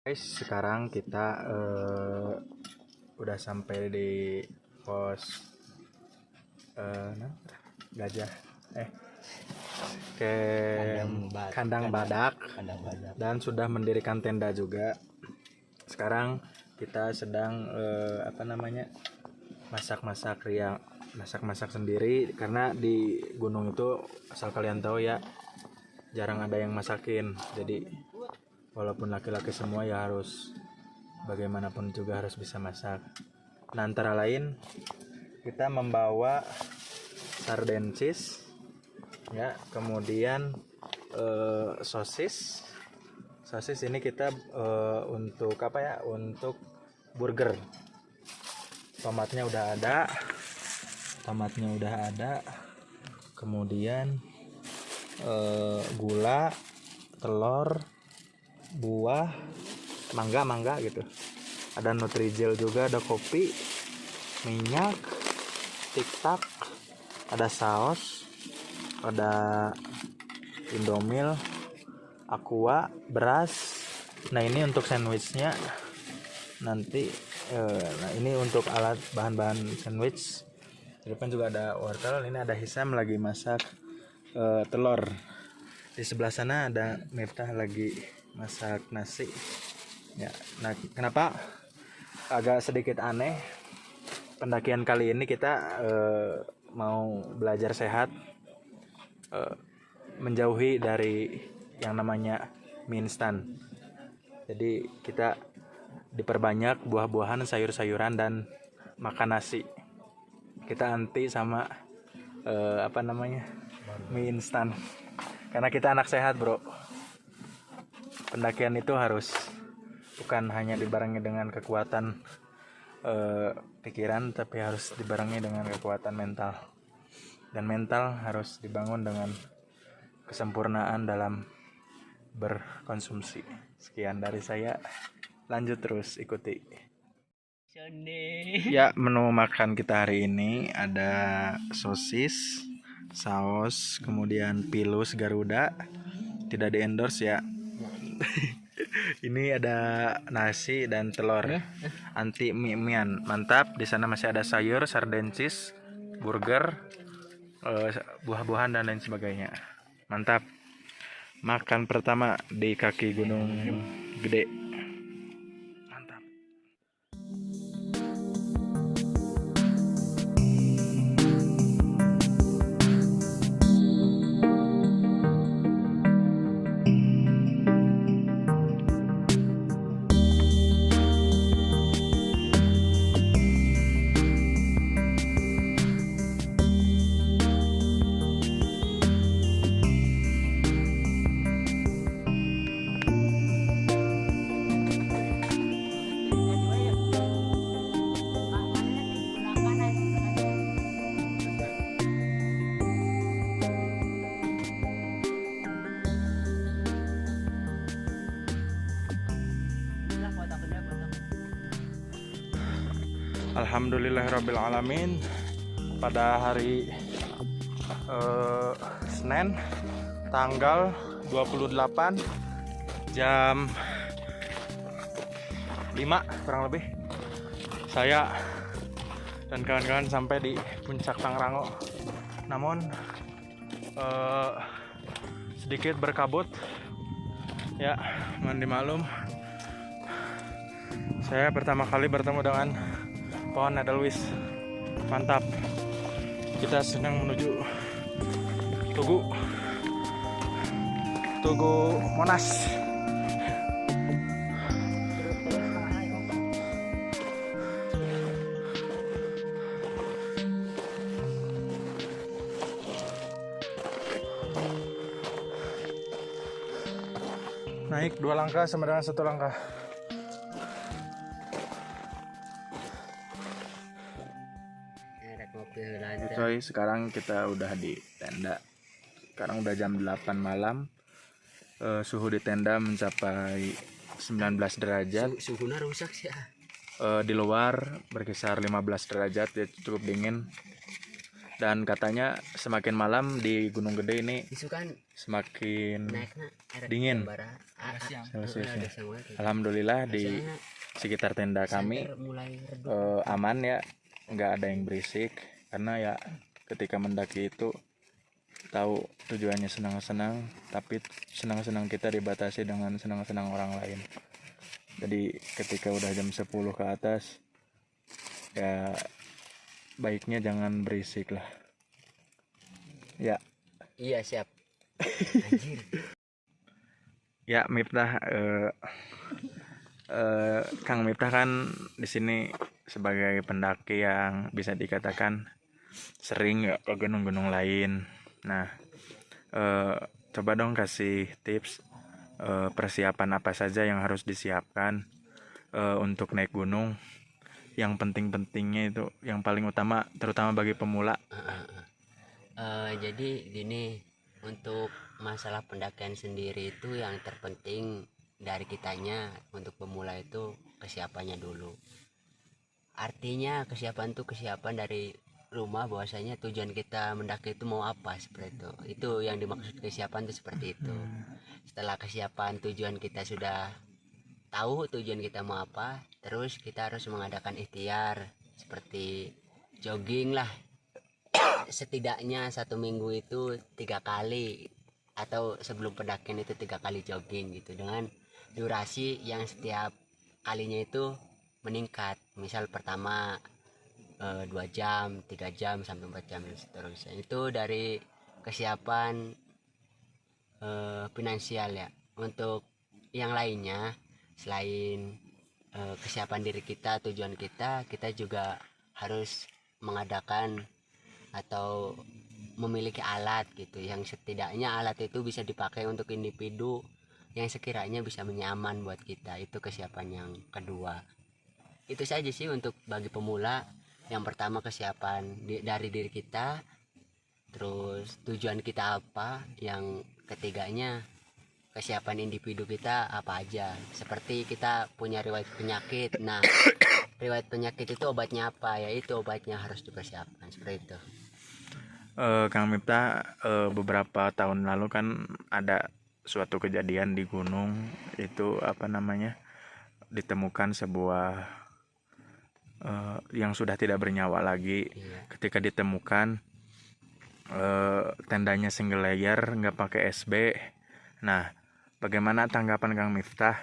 Guys, sekarang kita udah sampai di pos gajah ke kandang badak dan sudah mendirikan tenda juga. Sekarang kita sedang masak-masak sendiri karena di gunung itu asal kalian tahu ya jarang ada yang masakin. Jadi walaupun laki-laki semua ya harus bagaimanapun juga harus bisa masak. Nah, antara lain kita membawa sardensis ya, kemudian sosis ini kita untuk untuk burger. Tomatnya udah ada, kemudian gula, telur, buah, mangga gitu. Ada Nutrijel juga, ada kopi, minyak, tiktak, ada saus, ada Indomil, aqua, beras. Nah, ini untuk sandwichnya nanti. Nah, ini untuk alat bahan-bahan sandwich. Di depan juga ada wortel. Ini ada Hisam lagi masak telur. Di sebelah sana ada Miftah lagi masak nasi ya. Nah, kenapa agak sedikit aneh, pendakian kali ini kita mau belajar sehat, menjauhi dari yang namanya mie instan. Jadi kita diperbanyak buah-buahan, sayur-sayuran, dan makan nasi. Kita anti sama mie instan karena kita anak sehat, bro. Pendakian itu harus bukan hanya dibarengi dengan kekuatan pikiran, tapi harus dibarengi dengan kekuatan mental. Dan mental harus dibangun dengan kesempurnaan dalam berkonsumsi. Sekian dari saya. Lanjut terus ikuti. Ya, menu makan kita hari ini ada sosis, saus, kemudian pilus Garuda. Tidak di endorse ya. Ini ada nasi dan telur anti mie-mian. Mantap. Di sana masih ada sayur, sardensis, burger, buah-buahan dan lain sebagainya. Mantap. Makan pertama di kaki Gunung Gede. Mantap. Alhamdulillahirrabbilalamin. Pada hari Senin tanggal 28 jam 5 kurang lebih, saya dan kawan-kawan sampai di puncak Pangrango. Namun sedikit berkabut ya, mohon dimaklum. Saya pertama kali bertemu dengan pohon edelweiss. Mantap. Kita sedang menuju Tugu Monas. Naik 2 langkah sama dengan 1 langkah. Coy, sekarang kita udah di tenda. Sekarang udah jam 8 malam. Suhu di tenda mencapai 19 derajat. Suhunya rusak sih. Di luar berkisar 15 derajat, ya cukup dingin. Dan katanya semakin malam di Gunung Gede ini Isu kan semakin naiknya dingin Celsiusnya. Celsiusnya. Alhamdulillah di sekitar tenda kami mulai redup. aman ya, nggak ada yang berisik, karena ya ketika mendaki itu tahu tujuannya senang-senang, tapi senang-senang kita dibatasi dengan senang-senang orang lain. Jadi ketika udah jam 10 ke atas ya baiknya jangan berisik lah ya. Iya siap. Anjir. Ya Miftah, Kang Miftah kan di sini sebagai pendaki yang bisa dikatakan sering ya ke gunung-gunung lain. Nah, coba dong kasih tips persiapan apa saja yang harus disiapkan untuk naik gunung. Yang penting-pentingnya itu, yang paling utama terutama bagi pemula. Jadi gini, untuk masalah pendakian sendiri itu yang terpenting dari kitanya untuk pemula itu kesiapannya dulu. Artinya kesiapan tuh kesiapan dari rumah, bahwasanya tujuan kita mendaki itu mau apa, seperti itu yang dimaksud kesiapan itu seperti itu. Setelah kesiapan tujuan kita sudah tahu tujuan kita mau apa, terus kita harus mengadakan ikhtiar seperti jogging lah, setidaknya 1 minggu itu 3 kali, atau sebelum pendakian itu 3 kali jogging gitu, dengan durasi yang setiap kalinya itu meningkat. Misal pertama 2 jam, 3 jam sampai 4 jam dan seterusnya. Itu dari kesiapan finansial ya. Untuk yang lainnya, selain kesiapan diri kita, tujuan kita juga harus mengadakan atau memiliki alat gitu, yang setidaknya alat itu bisa dipakai untuk individu yang sekiranya bisa menyaman buat kita. Itu kesiapan yang kedua. Itu saja sih untuk bagi pemula. Yang pertama kesiapan dari diri kita, terus tujuan kita apa, yang ketiganya kesiapan individu kita apa aja, seperti kita punya riwayat penyakit. Nah, riwayat penyakit itu obatnya apa, yaitu obatnya harus dipersiapkan seperti itu. Kang Miftah, beberapa tahun lalu kan ada suatu kejadian di gunung itu, apa namanya, ditemukan sebuah yang sudah tidak bernyawa lagi. Iya. Ketika ditemukan tendanya single layer, nggak pakai SB. Nah, bagaimana tanggapan Kang Miftah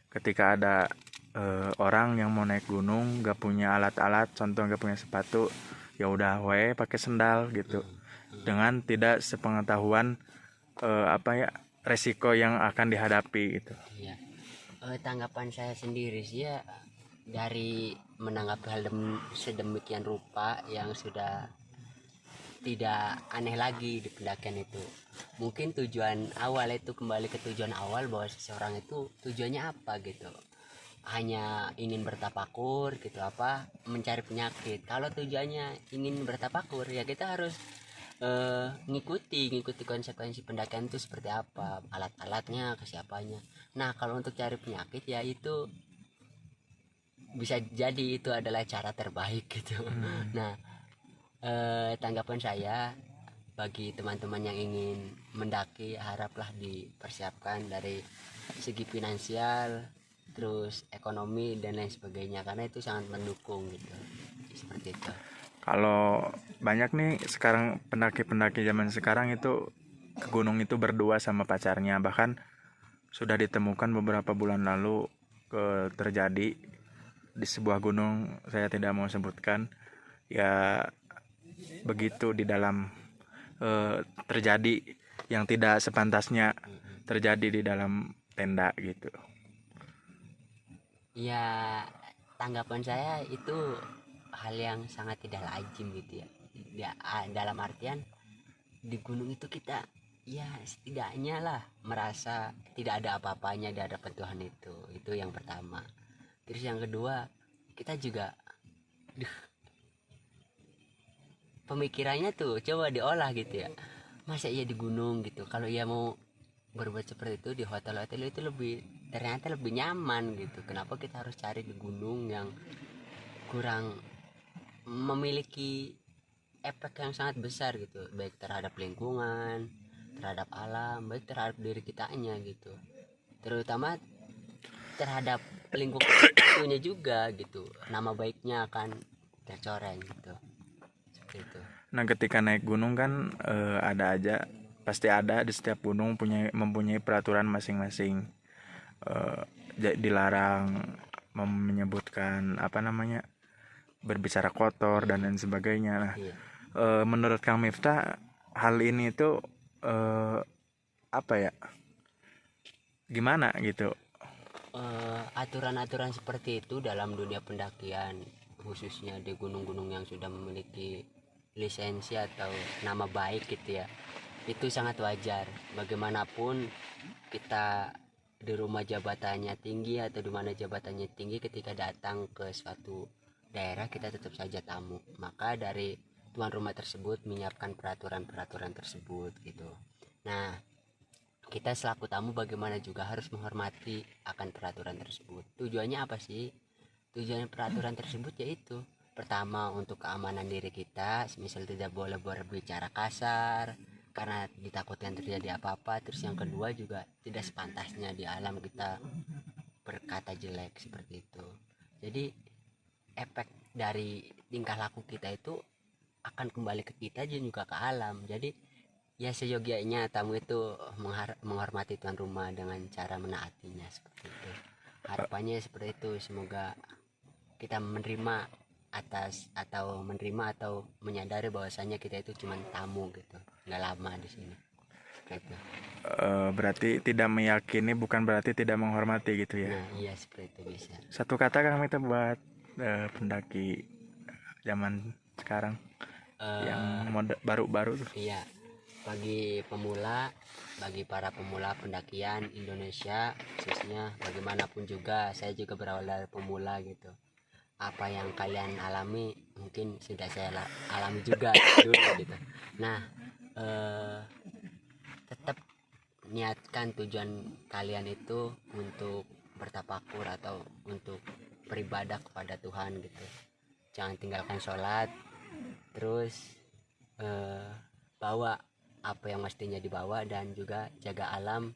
ketika ada orang yang mau naik gunung nggak punya alat-alat, contoh nggak punya sepatu, ya udah pakai sendal gitu, dengan tidak sepengetahuan resiko yang akan dihadapi gitu. Iya. Tanggapan saya sendiri sih ya, dari menanggapi hal sedemikian rupa yang sudah tidak aneh lagi di pendakian itu. Mungkin tujuan awal itu kembali ke tujuan awal, bahwa seseorang itu tujuannya apa gitu, hanya ingin bertapakur gitu, apa mencari penyakit. Kalau tujuannya ingin bertapakur ya kita harus ngikuti konsekuensi pendakian itu seperti apa, alat-alatnya, kesiapannya. Nah, kalau untuk cari penyakit ya itu bisa jadi itu adalah cara terbaik gitu. Nah, tanggapan saya bagi teman-teman yang ingin mendaki, haraplah dipersiapkan dari segi finansial, terus ekonomi dan lain sebagainya, karena itu sangat mendukung gitu, seperti itu. Kalau banyak nih sekarang pendaki-pendaki zaman sekarang itu ke gunung itu berdua sama pacarnya, bahkan sudah ditemukan beberapa bulan lalu terjadi di sebuah gunung, saya tidak mau sebutkan ya, begitu di dalam terjadi yang tidak sepantasnya terjadi di dalam tenda gitu. Ya, tanggapan saya itu hal yang sangat tidak lazim gitu ya, dalam artian di gunung itu kita ya setidaknya lah merasa tidak ada apa-apanya di hadapan Tuhan. Itu yang pertama. Terus yang kedua, kita juga pemikirannya tuh coba diolah gitu ya, masa iya di gunung gitu, kalau ia mau berbuat seperti itu di hotel-hotel itu ternyata lebih nyaman gitu. Kenapa kita harus cari di gunung yang kurang memiliki efek yang sangat besar gitu, baik terhadap lingkungan, terhadap alam, baik terhadap diri kitanya gitu, terutama terhadap lingkungan itunya juga gitu, nama baiknya akan tercoreng gitu, seperti itu. Nah, ketika naik gunung kan ada aja, pasti ada di setiap gunung mempunyai peraturan masing-masing. Dilarang menyebutkan berbicara kotor dan lain sebagainya. Nah, Iya. Menurut Kang Miftah, hal ini itu gimana gitu? Aturan-aturan seperti itu dalam dunia pendakian, khususnya di gunung-gunung yang sudah memiliki lisensi atau nama baik gitu ya, itu sangat wajar. Bagaimanapun kita di rumah jabatannya tinggi atau di mana jabatannya tinggi, ketika datang ke suatu daerah kita tetap saja tamu. Maka dari tuan rumah tersebut menyiapkan peraturan-peraturan tersebut gitu. Nah, kita selaku tamu bagaimana juga harus menghormati akan peraturan tersebut. Tujuannya apa sih? Tujuan peraturan tersebut yaitu pertama untuk keamanan diri kita, misal tidak boleh berbicara kasar karena ditakutkan terjadi apa-apa. Terus yang kedua juga tidak sepantasnya di alam kita berkata jelek seperti itu. Jadi efek dari tingkah laku kita itu akan kembali ke kita dan juga ke alam. Jadi ya seyogianya tamu itu menghormati tuan rumah dengan cara menaatinya seperti itu. Harapannya seperti itu, semoga kita menerima atau menyadari bahwasanya kita itu cuma tamu gitu, nggak lama di sini gitu. Berarti tidak meyakini bukan berarti tidak menghormati gitu ya. Nah iya, seperti itu bisa. Satu kata Kang Miftah buat pendaki zaman sekarang yang baru-baru tuh. Iya, bagi para pemula pendakian Indonesia khususnya, bagaimanapun juga saya juga berawal dari pemula gitu. Apa yang kalian alami mungkin sudah saya alami juga dulu gitu. Nah, tetap niatkan tujuan kalian itu untuk bertafakur atau untuk beribadah kepada Tuhan gitu. Jangan tinggalkan sholat, terus bawa apa yang mestinya dibawa, dan juga jaga alam,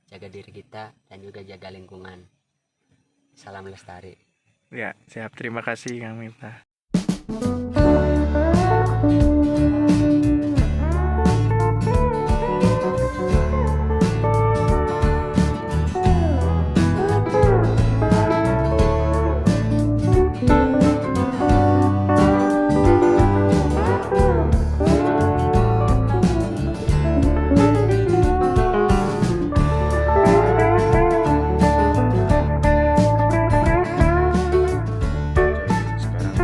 jaga diri kita, dan juga jaga lingkungan. Salam lestari. Ya, siap. Terima kasih Kang Miftah. Sekarang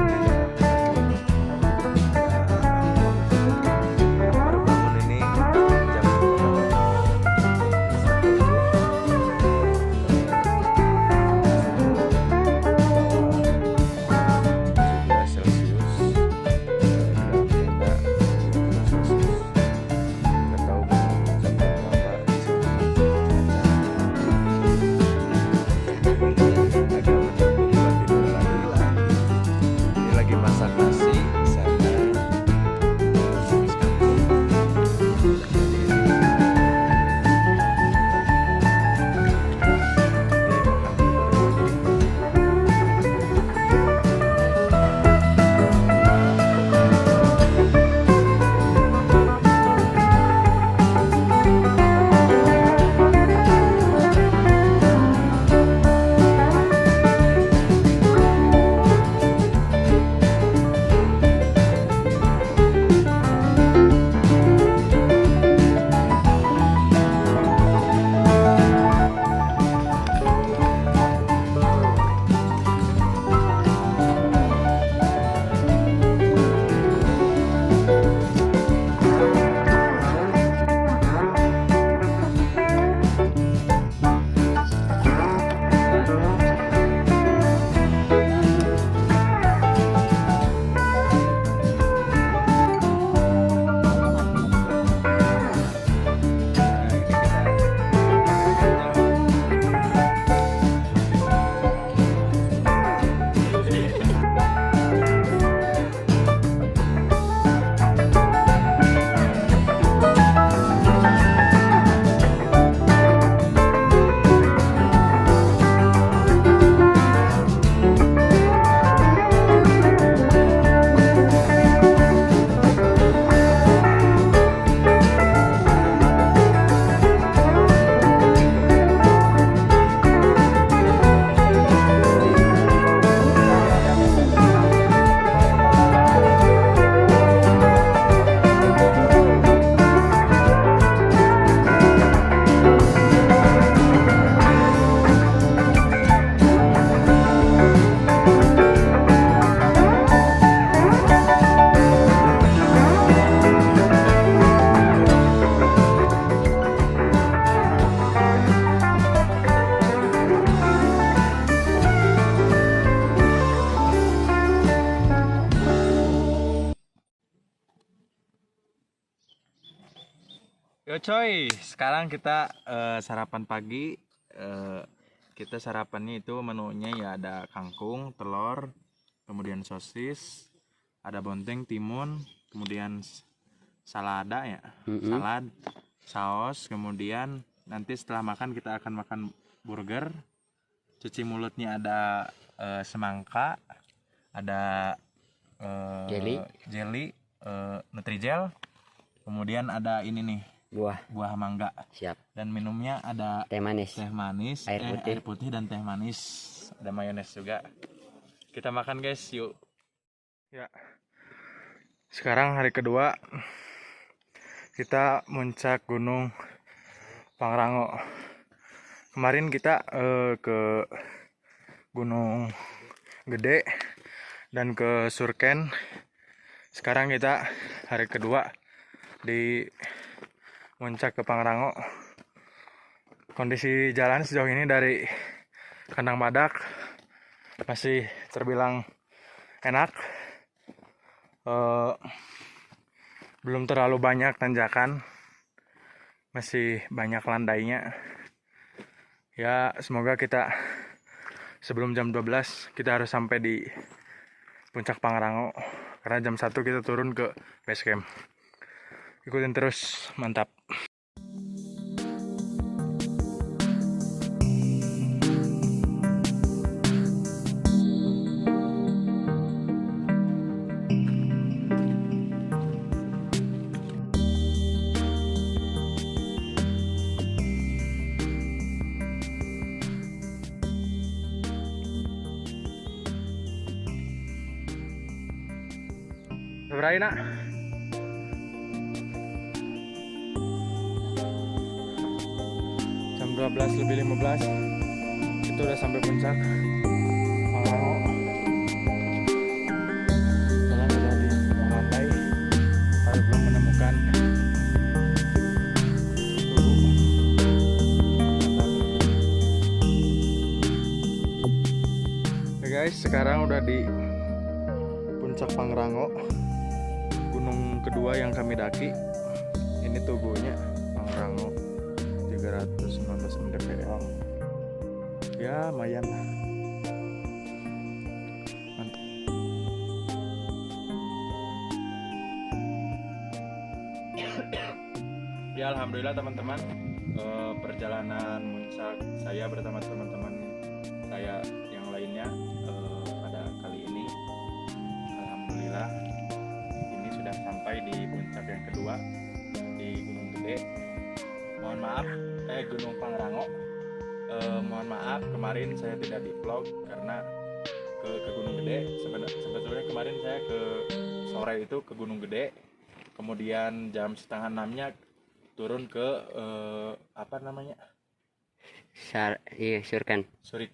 Yo coy, sekarang kita sarapan pagi. Kita sarapannya itu menunya ya ada kangkung, telur, kemudian sosis, ada bonteng, timun, kemudian salada ya, salad, saus, kemudian nanti setelah makan kita akan makan burger. Cuci mulutnya ada semangka, ada jelly, Nutrijel, kemudian ada ini nih buah mangga. Siap. Dan minumnya ada Teh manis. air putih dan teh manis, ada mayones juga. Kita makan guys, yuk. Ya. Sekarang hari kedua kita muncak Gunung Pangrango. Kemarin kita ke Gunung Gede dan ke Surken. Sekarang kita hari kedua di muncak ke Pangrango. Kondisi jalan sejauh ini dari kandang badak masih terbilang enak. Belum terlalu banyak tanjakan, masih banyak landainya. Ya semoga kita sebelum jam 12 kita harus sampai di puncak Pangrango, karena jam 1 kita turun ke base camp. Ikutin terus, mantap. Berapa nak? Jam 12:15 itu udah sampai puncak Pangrango. Jalan udah di lantai, tapi belum menemukan tugu. Oke guys, sekarang udah di puncak Pangrango, gunung kedua yang kami daki. Ini tugunya Pangrango 319 mdpl. Ya lumayan lah. Mantap. Ya alhamdulillah teman-teman, perjalanan muncak saya bersama teman-teman saya yang lainnya pada kali ini alhamdulillah ini sudah sampai di puncak yang kedua di Gunung Gede. Mohon maaf, Gunung Pangrango. Mohon maaf kemarin saya tidak di vlog karena ke Gunung Gede. Sebetulnya kemarin saya ke sore itu ke Gunung Gede, kemudian jam setengah 6-nya turun ke apa namanya? Surken. Surya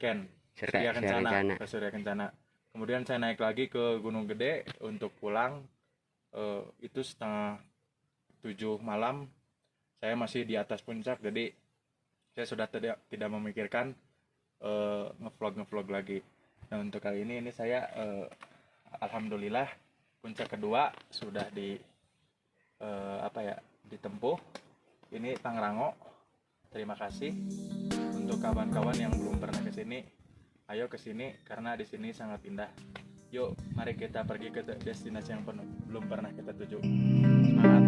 Kencana, ke Surya Kencana. Kemudian saya naik lagi ke Gunung Gede untuk pulang. Itu setengah 7 malam. Saya masih di atas puncak, jadi saya sudah tidak memikirkan ngevlog lagi. Nah untuk kali ini saya alhamdulillah puncak kedua sudah ditempuh. Ini Pangrango. Terima kasih untuk kawan-kawan yang belum pernah ke sini. Ayo ke sini karena di sini sangat indah. Yuk, mari kita pergi ke destinasi yang belum pernah kita tuju. Semangat.